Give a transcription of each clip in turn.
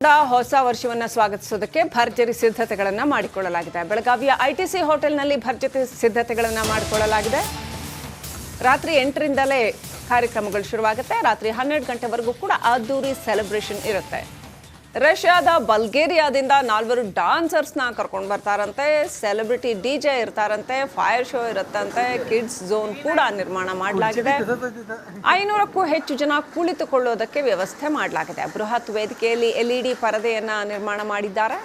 ಕೂಡ ಹೊಸ ವರ್ಷವನ್ನ ಸ್ವಾಗತಿಸೋದಕ್ಕೆ ಭರ್ಜರಿ ಸಿದ್ಧತೆಗಳನ್ನು ಮಾಡಿಕೊಳ್ಳಲಾಗಿದೆ. ಬೆಳಗಾವಿಯ ಐಟಿಸಿ ಹೋಟೆಲ್ನಲ್ಲಿ ಭರ್ಜರಿ ಸಿದ್ಧತೆಗಳನ್ನು ಮಾಡಿಕೊಳ್ಳಲಾಗಿದೆ. ರಾತ್ರಿ 8ರಿಂದಲೇ ಕಾರ್ಯಕ್ರಮಗಳು ಶುರುವಾಗುತ್ತೆ. ರಾತ್ರಿ 12 ಗಂಟೆವರೆಗೂ ಕೂಡ ಅದ್ದೂರಿ ಸೆಲೆಬ್ರೇಷನ್ ಇರುತ್ತೆ. ರಷ್ಯಾದ ಬಲ್ಗೇರಿಯಾದಿಂದ 4 ಡಾನ್ಸರ್ಸ್ನ ಕರ್ಕೊಂಡು ಬರ್ತಾರಂತೆ. ಸೆಲೆಬ್ರಿಟಿ ಡಿಜೆ ಇರ್ತಾರಂತೆ, ಫೈರ್ ಶೋ ಇರುತ್ತಂತೆ, ಕಿಡ್ಸ್ ಝೋನ್ ಕೂಡ ನಿರ್ಮಾಣ ಮಾಡಲಾಗಿದೆ. 500ಕ್ಕೂ ಹೆಚ್ಚು ಜನ ಕುಳಿತುಕೊಳ್ಳೋದಕ್ಕೆ ವ್ಯವಸ್ಥೆ ಮಾಡಲಾಗಿದೆ. ಬೃಹತ್ ವೇದಿಕೆಯಲ್ಲಿ LED ಪರದೆಯನ್ನ ನಿರ್ಮಾಣ ಮಾಡಿದ್ದಾರೆ.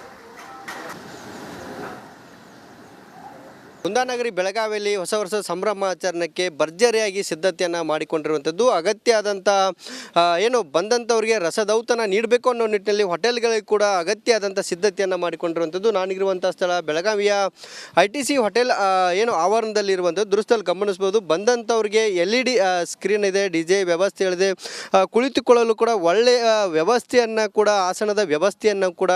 ಕುಂದಾನಗರಿ ಬೆಳಗಾವಿಯಲ್ಲಿ ಹೊಸ ವರ್ಷದ ಸಂಭ್ರಮಾಚರಣೆಗೆ ಭರ್ಜರಿಯಾಗಿ ಸಿದ್ಧತೆಯನ್ನು ಮಾಡಿಕೊಂಡಿರುವಂಥದ್ದು. ಅಗತ್ಯ ಆದಂಥ ಏನು ಬಂದಂಥವ್ರಿಗೆ ರಸದೌತಣ ನೀಡಬೇಕು ಅನ್ನೋ ನಿಟ್ಟಿನಲ್ಲಿ ಹೋಟೆಲ್ಗಳಿಗೆ ಕೂಡ ಅಗತ್ಯ ಆದಂಥ ಸಿದ್ಧತೆಯನ್ನು ಮಾಡಿಕೊಂಡಿರುವಂಥದ್ದು. ನಾನಿರುವಂಥ ಸ್ಥಳ ಬೆಳಗಾವಿಯ ITC ಹೋಟೆಲ್ ಏನು ಆವರಣದಲ್ಲಿರುವಂಥದ್ದು. ದೃಶ್ಯದಲ್ಲಿ ಗಮನಿಸ್ಬೋದು. ಬಂದಂಥವ್ರಿಗೆ LED ಸ್ಕ್ರೀನ್ ಇದೆ, DJ ವ್ಯವಸ್ಥೆಗಳಿದೆ, ಕುಳಿತುಕೊಳ್ಳಲು ಕೂಡ ಒಳ್ಳೆಯ ವ್ಯವಸ್ಥೆಯನ್ನು ಕೂಡ ಆಸನದ ವ್ಯವಸ್ಥೆಯನ್ನು ಕೂಡ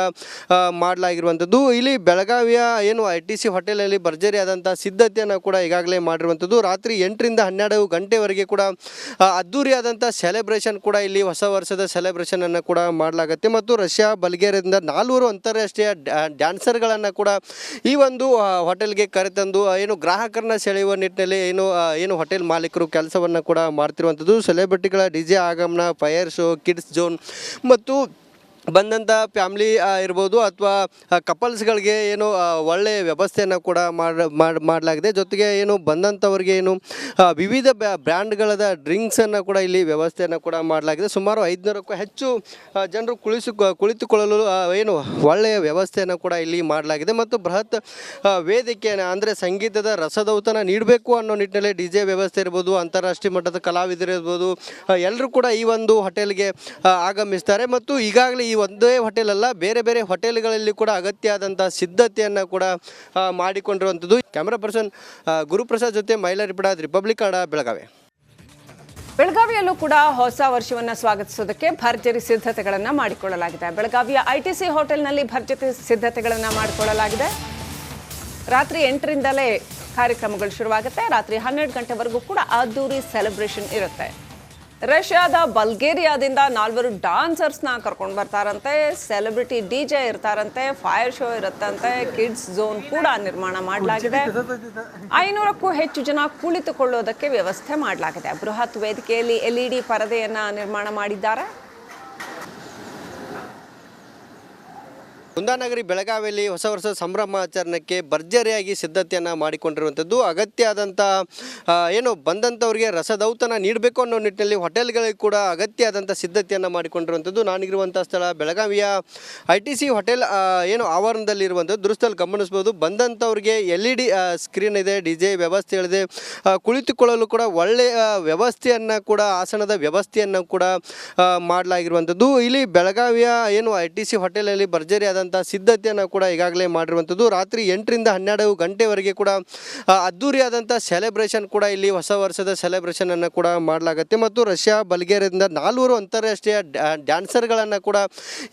ಮಾಡಲಾಗಿರುವಂಥದ್ದು. ಇಲ್ಲಿ ಬೆಳಗಾವಿಯ ಏನು ITC ಹೋಟೆಲಲ್ಲಿ ಭರ್ಜರಿಯಾದ ಸಿದ್ಧತೆಯನ್ನು ಕೂಡ ಈಗಾಗಲೇ ಮಾಡಿರುವಂಥದ್ದು. ರಾತ್ರಿ 8ರಿಂದ 12 ಗಂಟೆವರೆಗೆ ಕೂಡ ಅದ್ದೂರಿಯಾದಂಥ ಸೆಲೆಬ್ರೇಷನ್ ಕೂಡ ಇಲ್ಲಿ ಹೊಸ ವರ್ಷದ ಸೆಲೆಬ್ರೇಷನ್ ಅನ್ನು ಕೂಡ ಮಾಡಲಾಗುತ್ತೆ. ಮತ್ತು ರಷ್ಯಾ ಬಲ್ಗೇರಿಯಾದಿಂದ 4 ಅಂತಾರಾಷ್ಟ್ರೀಯ ಡ್ಯಾನ್ಸರ್ಗಳನ್ನು ಕೂಡ ಈ ಒಂದು ಹೋಟೆಲ್ಗೆ ಕರೆತಂದು ಏನು ಗ್ರಾಹಕರನ್ನ ಸೆಳೆಯುವ ನಿಟ್ಟಿನಲ್ಲಿ ಏನು ಹೋಟೆಲ್ ಮಾಲೀಕರು ಕೆಲಸವನ್ನು ಕೂಡ ಮಾಡ್ತಿರುವಂಥದ್ದು. ಸೆಲೆಬ್ರಿಟಿಗಳ DJ ಆಗಮನ, ಫೈರ್ ಶೋ, ಕಿಡ್ಸ್ ಝೋನ್ ಮತ್ತು ಬಂದಂಥ ಫ್ಯಾಮ್ಲಿ ಇರ್ಬೋದು ಅಥವಾ ಕಪಲ್ಸ್ಗಳಿಗೆ ಏನು ಒಳ್ಳೆಯ ವ್ಯವಸ್ಥೆಯನ್ನು ಕೂಡ ಮಾಡಲಾಗಿದೆ. ಜೊತೆಗೆ ಏನು ಬಂದಂಥವ್ರಿಗೆ ಏನು ವಿವಿಧ ಬ್ರ್ಯಾಂಡ್ಗಳದ ಡ್ರಿಂಕ್ಸನ್ನು ಕೂಡ ಇಲ್ಲಿ ವ್ಯವಸ್ಥೆಯನ್ನು ಕೂಡ ಮಾಡಲಾಗಿದೆ. ಸುಮಾರು 500ಕ್ಕೂ ಹೆಚ್ಚು ಜನರು ಕುಳಿತುಕೊಳ್ಳಲು ಏನು ಒಳ್ಳೆಯ ವ್ಯವಸ್ಥೆಯನ್ನು ಕೂಡ ಇಲ್ಲಿ ಮಾಡಲಾಗಿದೆ. ಮತ್ತು ಬೃಹತ್ ವೇದಿಕೆಯನ್ನು ಅಂದರೆ ಸಂಗೀತದ ರಸದೌತಣ ನೀಡಬೇಕು ಅನ್ನೋ ನಿಟ್ಟಿನಲ್ಲಿ DJ ವ್ಯವಸ್ಥೆ ಇರ್ಬೋದು, ಅಂತಾರಾಷ್ಟ್ರೀಯ ಮಟ್ಟದ ಕಲಾವಿದರು ಇರ್ಬೋದು, ಎಲ್ಲರೂ ಕೂಡ ಈ ಒಂದು ಹೋಟೆಲ್ಗೆ ಆಗಮಿಸ್ತಾರೆ. ಮತ್ತು ಈಗಾಗಲೇ ಈ ಒಂದೇ ಹೋಟೆಲ್ ಅಲ್ಲ, ಬೇರೆ ಬೇರೆ ಹೋಟೆಲ್ಗಳಲ್ಲಿ ಕೂಡ ಅಗತ್ಯ ಆದಂಥ ಸಿದ್ಧತೆಯನ್ನು ಕೂಡ ಮಾಡಿಕೊಂಡಿರುವಂಥದ್ದು. ಕ್ಯಾಮ್ರಾ ಪರ್ಸನ್ ಗುರುಪ್ರಸಾದ್ ಜೊತೆ ಮೈಲಾರಿ ಬಿಡಾದ್, ರಿಪಬ್ಲಿಕ್ ಕನ್ನಡ, ಬೆಳಗಾವಿ. ಬೆಳಗಾವಿಯಲ್ಲೂ ಕೂಡ ಹೊಸ ವರ್ಷವನ್ನ ಸ್ವಾಗತಿಸೋದಕ್ಕೆ ಭರ್ಜರಿ ಸಿದ್ಧತೆಗಳನ್ನು ಮಾಡಿಕೊಳ್ಳಲಾಗಿದೆ. ಬೆಳಗಾವಿಯ ITC ಹೋಟೆಲ್ನಲ್ಲಿ ಭರ್ಜರಿ ಸಿದ್ಧತೆಗಳನ್ನು ಮಾಡಿಕೊಳ್ಳಲಾಗಿದೆ. ರಾತ್ರಿ 8ರಿಂದಲೇ ಕಾರ್ಯಕ್ರಮಗಳು ಶುರುವಾಗುತ್ತೆ. ರಾತ್ರಿ 12 ಗಂಟೆವರೆಗೂ ಕೂಡ ಅದ್ದೂರಿ ಸೆಲೆಬ್ರೇಷನ್ ಇರುತ್ತೆ. ರಷ್ಯಾದ ಬಲ್ಗೇರಿಯಾದಿಂದ 4 ಡಾನ್ಸರ್ಸ್ನ ಕರ್ಕೊಂಡು ಬರ್ತಾರಂತೆ. ಸೆಲೆಬ್ರಿಟಿ DJ ಇರ್ತಾರಂತೆ, ಫೈರ್ ಶೋ ಇರುತ್ತಂತೆ, ಕಿಡ್ಸ್ ಝೋನ್ ಕೂಡ ನಿರ್ಮಾಣ ಮಾಡಲಾಗಿದೆ. 500ಕ್ಕೂ ಹೆಚ್ಚು ಜನ ಕುಳಿತುಕೊಳ್ಳೋದಕ್ಕೆ ವ್ಯವಸ್ಥೆ ಮಾಡಲಾಗಿದೆ. ಬೃಹತ್ ವೇದಿಕೆಯಲ್ಲಿ LED ಪರದೆಯನ್ನ ನಿರ್ಮಾಣ ಮಾಡಿದ್ದಾರೆ. ಕುಂದಾನಗರಿ ಬೆಳಗಾವಿಯಲ್ಲಿ ಹೊಸ ವರ್ಷದ ಸಂಭ್ರಮಾಚರಣೆಗೆ ಭರ್ಜರಿಯಾಗಿ ಸಿದ್ಧತೆಯನ್ನು ಮಾಡಿಕೊಂಡಿರುವಂಥದ್ದು. ಅಗತ್ಯ ಆದಂಥ ಏನು ಬಂದಂಥವ್ರಿಗೆ ರಸದೌತಣ ನೀಡಬೇಕು ಅನ್ನೋ ನಿಟ್ಟಿನಲ್ಲಿ ಹೋಟೆಲ್ಗಳಿಗೆ ಕೂಡ ಅಗತ್ಯ ಆದಂಥ ಸಿದ್ಧತೆಯನ್ನು ಮಾಡಿಕೊಂಡಿರುವಂಥದ್ದು. ನಾನಿರುವಂಥ ಸ್ಥಳ ಬೆಳಗಾವಿಯ ITC ಹೋಟೆಲ್ ಏನು ಆವರಣದಲ್ಲಿರುವಂಥದ್ದು. ದೃಶ್ಯದಲ್ಲಿ ಗಮನಿಸ್ಬೋದು. ಬಂದಂಥವ್ರಿಗೆ LED ಸ್ಕ್ರೀನ್ ಇದೆ, DJ ವ್ಯವಸ್ಥೆಗಳಿದೆ, ಕುಳಿತುಕೊಳ್ಳಲು ಕೂಡ ಒಳ್ಳೆಯ ವ್ಯವಸ್ಥೆಯನ್ನು ಕೂಡ ಆಸನದ ವ್ಯವಸ್ಥೆಯನ್ನು ಕೂಡ ಮಾಡಲಾಗಿರುವಂಥದ್ದು. ಇಲ್ಲಿ ಬೆಳಗಾವಿಯ ಏನು ITC ಹೋಟೆಲಲ್ಲಿ ಭರ್ಜರಿಯಾದ ಸಿದ್ಧತೆಯನ್ನು ಕೂಡ ಈಗಾಗಲೇ ಮಾಡಿರುವಂಥದ್ದು. ರಾತ್ರಿ 8ರಿಂದ 12 ಗಂಟೆವರೆಗೆ ಕೂಡ ಅದ್ದೂರಿಯಾದಂಥ ಸೆಲೆಬ್ರೇಷನ್ ಕೂಡ ಇಲ್ಲಿ ಹೊಸ ವರ್ಷದ ಸೆಲೆಬ್ರೇಷನ್ ಅನ್ನು ಕೂಡ ಮಾಡಲಾಗುತ್ತೆ. ಮತ್ತು ರಷ್ಯಾ ಬಲ್ಗೇರಿಯಾದಿಂದ 4 ಅಂತಾರಾಷ್ಟ್ರೀಯ ಡ್ಯಾನ್ಸರ್ಗಳನ್ನು ಕೂಡ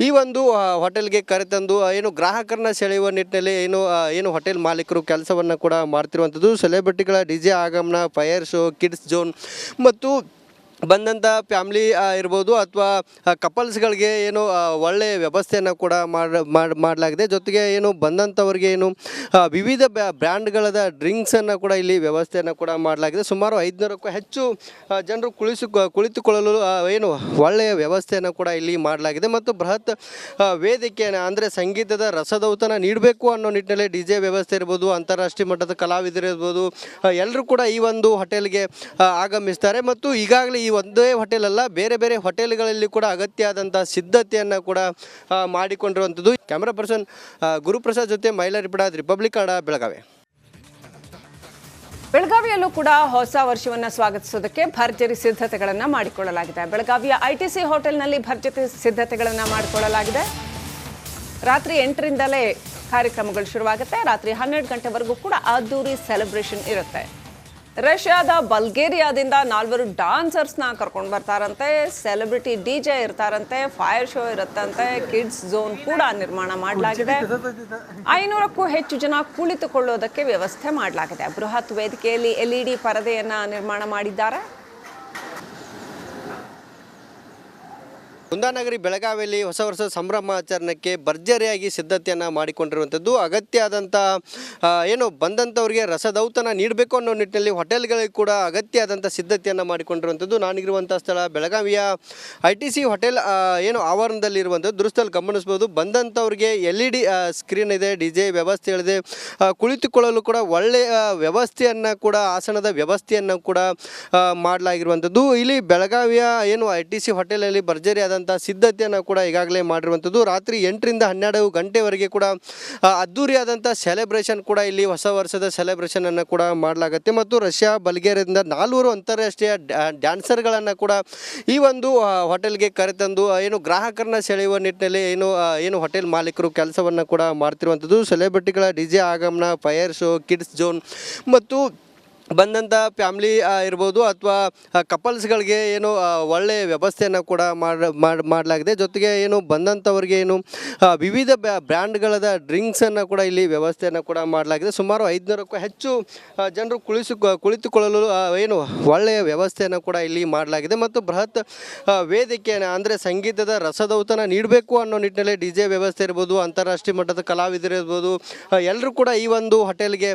ಈ ಒಂದು ಹೋಟೆಲ್ಗೆ ಕರೆತಂದು ಏನು ಗ್ರಾಹಕರನ್ನ ಸೆಳೆಯುವ ನಿಟ್ಟಿನಲ್ಲಿ ಏನು ಹೋಟೆಲ್ ಮಾಲೀಕರು ಕೆಲಸವನ್ನು ಕೂಡ ಮಾಡ್ತಿರುವಂಥದ್ದು. ಸೆಲೆಬ್ರಿಟಿಗಳ DJ ಆಗಮನ, ಫೈರ್ ಶೋ, ಕಿಡ್ಸ್ ಝೋನ್ ಮತ್ತು ಬಂದಂಥ ಫ್ಯಾಮ್ಲಿ ಇರ್ಬೋದು ಅಥವಾ ಕಪಲ್ಸ್ಗಳಿಗೆ ಏನು ಒಳ್ಳೆಯ ವ್ಯವಸ್ಥೆಯನ್ನು ಕೂಡ ಮಾಡಲಾಗಿದೆ. ಜೊತೆಗೆ ಏನು ಬಂದಂಥವ್ರಿಗೆ ಏನು ವಿವಿಧ ಬ್ರ್ಯಾಂಡ್ಗಳದ ಡ್ರಿಂಕ್ಸನ್ನು ಕೂಡ ಇಲ್ಲಿ ವ್ಯವಸ್ಥೆಯನ್ನು ಕೂಡ ಮಾಡಲಾಗಿದೆ. ಸುಮಾರು 500ಕ್ಕೂ ಹೆಚ್ಚು ಜನರು ಕುಳಿತುಕೊಳ್ಳಲು ಏನು ಒಳ್ಳೆಯ ವ್ಯವಸ್ಥೆಯನ್ನು ಕೂಡ ಇಲ್ಲಿ ಮಾಡಲಾಗಿದೆ. ಮತ್ತು ಬೃಹತ್ ವೇದಿಕೆಯನ್ನು ಅಂದರೆ ಸಂಗೀತದ ರಸದೌತಣ ನೀಡಬೇಕು ಅನ್ನೋ ನಿಟ್ಟಿನಲ್ಲಿ DJ ವ್ಯವಸ್ಥೆ ಇರ್ಬೋದು, ಅಂತಾರಾಷ್ಟ್ರೀಯ ಮಟ್ಟದ ಕಲಾವಿದರು ಇರ್ಬೋದು, ಎಲ್ಲರೂ ಕೂಡ ಈ ಒಂದು ಹೋಟೆಲ್ಗೆ ಆಗಮಿಸ್ತಾರೆ. ಮತ್ತು ಈಗಾಗಲೇ ಈ ಒಂದೇ ಹೋಟೆಲ್ ಅಲ್ಲ, ಬೇರೆ ಬೇರೆ ಹೋಟೆಲ್ಗಳಲ್ಲಿ ಕೂಡ ಅಗತ್ಯ ಆದಂಥ ಸಿದ್ಧತೆಯನ್ನು ಕೂಡ ಮಾಡಿಕೊಂಡಿರುವಂಥದ್ದು. ಕ್ಯಾಮ್ರಾ ಪರ್ಸನ್ ಗುರುಪ್ರಸಾದ್ ಜೊತೆ ಮೈಲಾರಿ ಬಿಡಾದ್, ರಿಪಬ್ಲಿಕ್ ಕನ್ನಡ, ಬೆಳಗಾವಿ. ಬೆಳಗಾವಿಯಲ್ಲೂ ಕೂಡ ಹೊಸ ವರ್ಷವನ್ನ ಸ್ವಾಗತಿಸೋದಕ್ಕೆ ಭರ್ಜರಿ ಸಿದ್ಧತೆಗಳನ್ನು ಮಾಡಿಕೊಳ್ಳಲಾಗಿದೆ. ಬೆಳಗಾವಿಯ ITC ಹೋಟೆಲ್ನಲ್ಲಿ ಭರ್ಜರಿ ಸಿದ್ಧತೆಗಳನ್ನು ಮಾಡಿಕೊಳ್ಳಲಾಗಿದೆ. ರಾತ್ರಿ 8ರಿಂದಲೇ ಕಾರ್ಯಕ್ರಮಗಳು ಶುರುವಾಗುತ್ತೆ. ರಾತ್ರಿ 12 ಗಂಟೆವರೆಗೂ ಕೂಡ ಅದ್ದೂರಿ ಸೆಲೆಬ್ರೇಷನ್ ಇರುತ್ತೆ. ರಷ್ಯಾದ ಬಲ್ಗೇರಿಯಾದಿಂದ 4 ಡಾನ್ಸರ್ಸ್ನ ಕರ್ಕೊಂಡು ಬರ್ತಾರಂತೆ. ಸೆಲೆಬ್ರಿಟಿ DJ ಇರ್ತಾರಂತೆ, ಫೈರ್ ಶೋ ಇರುತ್ತಂತೆ, ಕಿಡ್ಸ್ ಝೋನ್ ಕೂಡ ನಿರ್ಮಾಣ ಮಾಡಲಾಗಿದೆ. 500ಕ್ಕೂ ಹೆಚ್ಚು ಜನ ಕುಳಿತುಕೊಳ್ಳೋದಕ್ಕೆ ವ್ಯವಸ್ಥೆ ಮಾಡಲಾಗಿದೆ. ಬೃಹತ್ ವೇದಿಕೆಯಲ್ಲಿ LED ಪರದೆಯನ್ನ ನಿರ್ಮಾಣ ಮಾಡಿದ್ದಾರೆ. ಕುಂದಾನಗರಿ ಬೆಳಗಾವಿಯಲ್ಲಿ ಹೊಸ ವರ್ಷದ ಸಂಭ್ರಮಾಚರಣೆಗೆ ಭರ್ಜರಿಯಾಗಿ ಸಿದ್ಧತೆಯನ್ನು ಮಾಡಿಕೊಂಡಿರುವಂಥದ್ದು. ಅಗತ್ಯ ಆದಂಥ ಏನು ಬಂದಂಥವ್ರಿಗೆ ರಸದೌತಣ ನೀಡಬೇಕು ಅನ್ನೋ ನಿಟ್ಟಿನಲ್ಲಿ ಹೋಟೆಲ್ಗಳಿಗೆ ಕೂಡ ಅಗತ್ಯ ಆದಂಥ ಸಿದ್ಧತೆಯನ್ನು ಮಾಡಿಕೊಂಡಿರುವಂಥದ್ದು. ನಾನಿರುವಂಥ ಸ್ಥಳ ಬೆಳಗಾವಿಯ ITC ಹೋಟೆಲ್ ಏನು ಆವರಣದಲ್ಲಿರುವಂಥದ್ದು. ದೃಶ್ಯದಲ್ಲಿ ಗಮನಿಸ್ಬೋದು, ಬಂದಂಥವ್ರಿಗೆ LED ಸ್ಕ್ರೀನ್ ಇದೆ, DJ ವ್ಯವಸ್ಥೆಗಳಿದೆ, ಕುಳಿತುಕೊಳ್ಳಲು ಕೂಡ ಒಳ್ಳೆಯ ವ್ಯವಸ್ಥೆಯನ್ನು ಕೂಡ ಆಸನದ ವ್ಯವಸ್ಥೆಯನ್ನು ಕೂಡ ಮಾಡಲಾಗಿರುವಂಥದ್ದು. ಇಲ್ಲಿ ಬೆಳಗಾವಿಯ ಏನು ITC ಹೋಟೆಲಲ್ಲಿ ಭರ್ಜರಿ ಆದಂಥ ಸಿದ್ಧತೆಯನ್ನು ಕೂಡ ಈಗಾಗಲೇ ಮಾಡಿರುವಂಥದ್ದು. ರಾತ್ರಿ 8ರಿಂದ 12 ಗಂಟೆವರೆಗೆ ಕೂಡ ಅದ್ದೂರಿಯಾದಂಥ ಸೆಲೆಬ್ರೇಷನ್ ಕೂಡ ಇಲ್ಲಿ ಹೊಸ ವರ್ಷದ ಸೆಲೆಬ್ರೇಷನನ್ನು ಕೂಡ ಮಾಡಲಾಗುತ್ತೆ. ಮತ್ತು ರಷ್ಯಾ ಬಲ್ಗೇರಿಯಾದಿಂದ 400 ಅಂತಾರಾಷ್ಟ್ರೀಯ ಡ್ಯಾನ್ಸರ್ಗಳನ್ನು ಕೂಡ ಈ ಒಂದು ಹೋಟೆಲ್ಗೆ ಕರೆತಂದು ಏನು ಗ್ರಾಹಕರನ್ನ ಸೆಳೆಯುವ ನಿಟ್ಟಿನಲ್ಲಿ ಏನು ಹೋಟೆಲ್ ಮಾಲೀಕರು ಕೆಲಸವನ್ನು ಕೂಡ ಮಾಡ್ತಿರುವಂಥದ್ದು. ಸೆಲೆಬ್ರಿಟಿಗಳ DJ ಆಗಮನ, ಫೈರ್ ಶೋ, ಕಿಡ್ಸ್ ಝೋನ್ ಮತ್ತು ಬಂದಂಥ ಫ್ಯಾಮ್ಲಿ ಇರ್ಬೋದು ಅಥವಾ ಕಪಲ್ಸ್ಗಳಿಗೆ ಏನು ಒಳ್ಳೆಯ ವ್ಯವಸ್ಥೆಯನ್ನು ಕೂಡ ಮಾಡಲಾಗಿದೆ. ಜೊತೆಗೆ ಏನು ಬಂದಂಥವ್ರಿಗೆ ಏನು ವಿವಿಧ ಬ್ರ್ಯಾಂಡ್ಗಳದ ಡ್ರಿಂಕ್ಸನ್ನು ಕೂಡ ಇಲ್ಲಿ ವ್ಯವಸ್ಥೆಯನ್ನು ಕೂಡ ಮಾಡಲಾಗಿದೆ. ಸುಮಾರು 500ಕ್ಕೂ ಹೆಚ್ಚು ಜನರು ಕುಳಿತುಕೊಳ್ಳಲು ಏನು ಒಳ್ಳೆಯ ವ್ಯವಸ್ಥೆಯನ್ನು ಕೂಡ ಇಲ್ಲಿ ಮಾಡಲಾಗಿದೆ. ಮತ್ತು ಬೃಹತ್ ವೇದಿಕೆಯನ್ನು ಅಂದರೆ ಸಂಗೀತದ ರಸದೌತಣ ನೀಡಬೇಕು ಅನ್ನೋ ನಿಟ್ಟಿನಲ್ಲಿ DJ ವ್ಯವಸ್ಥೆ ಇರ್ಬೋದು, ಅಂತಾರಾಷ್ಟ್ರೀಯ ಮಟ್ಟದ ಕಲಾವಿದರು ಇರ್ಬೋದು, ಎಲ್ಲರೂ ಕೂಡ ಈ ಒಂದು ಹೋಟೆಲ್ಗೆ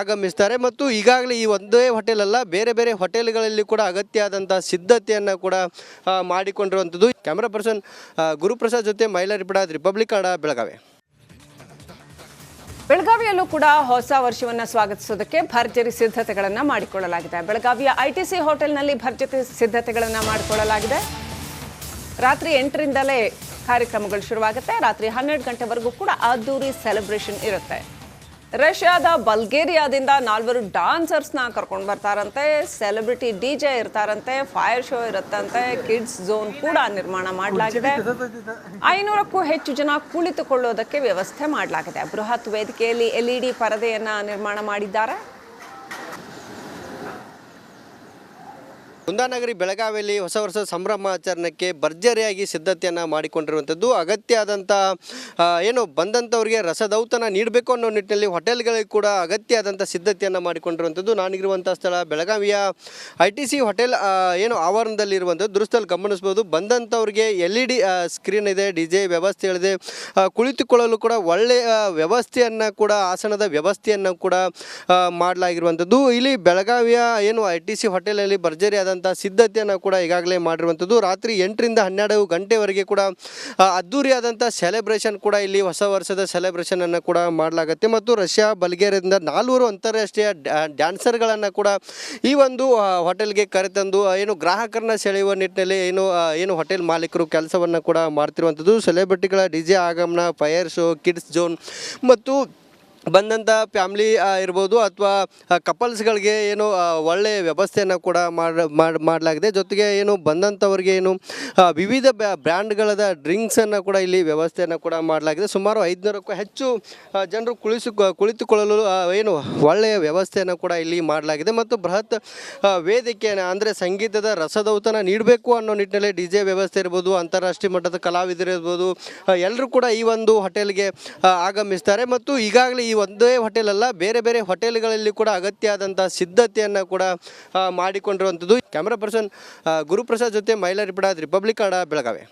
ಆಗಮಿಸ್ತಾರೆ. ಮತ್ತು ಈಗಾಗಲೇ ಈ ಒಂದೇ ಹೋಟೆಲ್ ಅಲ್ಲ, ಬೇರೆ ಬೇರೆ ಹೋಟೆಲ್ಗಳಲ್ಲಿ ಕೂಡ ಅಗತ್ಯ ಆದಂಥ ಸಿದ್ಧತೆಯನ್ನು ಕೂಡ ಮಾಡಿಕೊಂಡಿರುವಂಥದ್ದು. ಕ್ಯಾಮ್ರಾ ಪರ್ಸನ್ ಗುರುಪ್ರಸಾದ್ ಜೊತೆ ಮೈಲಾ ರಿಪಡಾದ್, ರಿಪಬ್ಲಿಕ್ ಕನ್ನಡ, ಬೆಳಗಾವಿ. ಬೆಳಗಾವಿಯಲ್ಲೂ ಕೂಡ ಹೊಸ ವರ್ಷವನ್ನು ಸ್ವಾಗತಿಸೋದಕ್ಕೆ ಭರ್ಜರಿ ಸಿದ್ಧತೆಗಳನ್ನು ಮಾಡಿಕೊಳ್ಳಲಾಗಿದೆ. ಬೆಳಗಾವಿಯ ITC ಹೋಟೆಲ್ನಲ್ಲಿ ಭರ್ಜರಿ ಸಿದ್ಧತೆಗಳನ್ನು ಮಾಡಿಕೊಳ್ಳಲಾಗಿದೆ. ರಾತ್ರಿ 8ರಿಂದಲೇ ಕಾರ್ಯಕ್ರಮಗಳು ಶುರುವಾಗುತ್ತೆ. ರಾತ್ರಿ 12 ಗಂಟೆವರೆಗೂ ಕೂಡ ಅದ್ದೂರಿ ಸೆಲೆಬ್ರೇಷನ್ ಇರುತ್ತೆ. ರಷ್ಯಾದ ಬಲ್ಗೇರಿಯಾದಿಂದ 4 ಡಾನ್ಸರ್ಸ್ನ ಕರ್ಕೊಂಡು ಬರ್ತಾರಂತೆ, ಸೆಲೆಬ್ರಿಟಿ DJ ಇರ್ತಾರಂತೆ, ಫೈರ್ ಶೋ ಇರುತ್ತಂತೆ, ಕಿಡ್ಸ್ ಝೋನ್ ಕೂಡ ನಿರ್ಮಾಣ ಮಾಡಲಾಗಿದೆ. 500ಕ್ಕೂ ಹೆಚ್ಚು ಜನ ಕುಳಿತುಕೊಳ್ಳೋದಕ್ಕೆ ವ್ಯವಸ್ಥೆ ಮಾಡಲಾಗಿದೆ. ಬೃಹತ್ ವೇದಿಕೆಯಲ್ಲಿ LED ಪರದೆಯನ್ನು ನಿರ್ಮಾಣ ಮಾಡಿದ್ದಾರೆ. ಕುಂದಾನಗರಿ ಬೆಳಗಾವಿಯಲ್ಲಿ ಹೊಸ ವರ್ಷದ ಸಂಭ್ರಮಾಚರಣೆಗೆ ಭರ್ಜರಿಯಾಗಿ ಸಿದ್ಧತೆಯನ್ನು ಮಾಡಿಕೊಂಡಿರುವಂಥದ್ದು. ಅಗತ್ಯ ಆದಂಥ ಏನು ಬಂದಂಥವ್ರಿಗೆ ರಸದೌತಣ ನೀಡಬೇಕು ಅನ್ನೋ ನಿಟ್ಟಿನಲ್ಲಿ ಹೋಟೆಲ್ಗಳಿಗೆ ಕೂಡ ಅಗತ್ಯ ಆದಂಥ ಸಿದ್ಧತೆಯನ್ನು ಮಾಡಿಕೊಂಡಿರುವಂಥದ್ದು. ನಾನಿರುವಂಥ ಸ್ಥಳ ಬೆಳಗಾವಿಯ ITC ಹೋಟೆಲ್ ಏನು ಆವರಣದಲ್ಲಿರುವಂಥದ್ದು. ದೃಶ್ಯದಲ್ಲಿ ಗಮನಿಸ್ಬೋದು, ಬಂದಂಥವ್ರಿಗೆ LED ಸ್ಕ್ರೀನ್ ಇದೆ, DJ ವ್ಯವಸ್ಥೆಗಳಿದೆ, ಕುಳಿತುಕೊಳ್ಳಲು ಕೂಡ ಒಳ್ಳೆಯ ವ್ಯವಸ್ಥೆಯನ್ನು ಕೂಡ ಆಸನದ ವ್ಯವಸ್ಥೆಯನ್ನು ಕೂಡ ಮಾಡಲಾಗಿರುವಂಥದ್ದು. ಇಲ್ಲಿ ಬೆಳಗಾವಿಯ ಏನು ITC ಹೋಟೆಲಲ್ಲಿ ಭರ್ಜರಿ ಆದಂಥ ಸಿದ್ಧತೆಯನ್ನು ಕೂಡ ಈಗಾಗಲೇ ಮಾಡಿರುವಂಥದ್ದು. ರಾತ್ರಿ 8ರಿಂದ 12 ಗಂಟೆವರೆಗೆ ಕೂಡ ಅದ್ದೂರಿಯಾದಂಥ ಸೆಲೆಬ್ರೇಷನ್ ಕೂಡ ಇಲ್ಲಿ ಹೊಸ ವರ್ಷದ ಸೆಲೆಬ್ರೇಷನನ್ನು ಕೂಡ ಮಾಡಲಾಗುತ್ತೆ. ಮತ್ತು ರಷ್ಯಾ ಬಲ್ಗೇರಿಯಾದಿಂದ 400 ಅಂತಾರಾಷ್ಟ್ರೀಯ ಡ್ಯಾನ್ಸರ್ಗಳನ್ನು ಕೂಡ ಈ ಒಂದು ಹೋಟೆಲ್ಗೆ ಕರೆತಂದು ಏನು ಗ್ರಾಹಕರನ್ನ ಸೆಳೆಯುವ ನಿಟ್ಟಿನಲ್ಲಿ ಏನು ಹೋಟೆಲ್ ಮಾಲೀಕರು ಕೆಲಸವನ್ನು ಕೂಡ ಮಾಡ್ತಿರುವಂಥದ್ದು. ಸೆಲೆಬ್ರಿಟಿಗಳ DJ ಆಗಮನ, ಫೈರ್ ಶೋ, ಕಿಡ್ಸ್ ಝೋನ್ ಮತ್ತು ಬಂದಂಥ ಫ್ಯಾಮ್ಲಿ ಇರ್ಬೋದು ಅಥವಾ ಕಪಲ್ಸ್ಗಳಿಗೆ ಏನು ಒಳ್ಳೆಯ ವ್ಯವಸ್ಥೆಯನ್ನು ಕೂಡ ಮಾಡಲಾಗಿದೆ. ಜೊತೆಗೆ ಏನು ಬಂದಂಥವ್ರಿಗೆ ಏನು ವಿವಿಧ ಬ್ರ್ಯಾಂಡ್ಗಳದ ಡ್ರಿಂಕ್ಸನ್ನು ಕೂಡ ಇಲ್ಲಿ ವ್ಯವಸ್ಥೆಯನ್ನು ಕೂಡ ಮಾಡಲಾಗಿದೆ. ಸುಮಾರು 500ಕ್ಕೂ ಹೆಚ್ಚು ಜನರು ಕುಳಿತುಕೊಳ್ಳಲು ಏನು ಒಳ್ಳೆಯ ವ್ಯವಸ್ಥೆಯನ್ನು ಕೂಡ ಇಲ್ಲಿ ಮಾಡಲಾಗಿದೆ. ಮತ್ತು ಬೃಹತ್ ವೇದಿಕೆಯನ್ನು ಅಂದರೆ ಸಂಗೀತದ ರಸದೌತಣ ನೀಡಬೇಕು ಅನ್ನೋ ನಿಟ್ಟಿನಲ್ಲಿ DJ ವ್ಯವಸ್ಥೆ ಇರ್ಬೋದು, ಅಂತಾರಾಷ್ಟ್ರೀಯ ಮಟ್ಟದ ಕಲಾವಿದರು ಇರ್ಬೋದು, ಎಲ್ಲರೂ ಕೂಡ ಈ ಒಂದು ಹೋಟೆಲ್ಗೆ ಆಗಮಿಸ್ತಾರೆ. ಮತ್ತು ಈಗಾಗಲೇ ಈ ಒಂದೇ ಹೋಟೆಲ್ ಅಲ್ಲ, ಬೇರೆ ಬೇರೆ ಹೋಟೆಲ್ಗಳಲ್ಲಿ ಕೂಡ ಅಗತ್ಯ ಆದಂಥ ಸಿದ್ಧತೆಯನ್ನು ಕೂಡ ಮಾಡಿಕೊಂಡಿರುವಂಥದ್ದು. ಕ್ಯಾಮ್ರಾ ಪರ್ಸನ್ ಗುರುಪ್ರಸಾದ್ ಜೊತೆ ಮೈಲಾ ರಿಪಡಾದ್, ರಿಪಬ್ಲಿಕ್ ಕನ್ನಡ, ಬೆಳಗಾವಿ.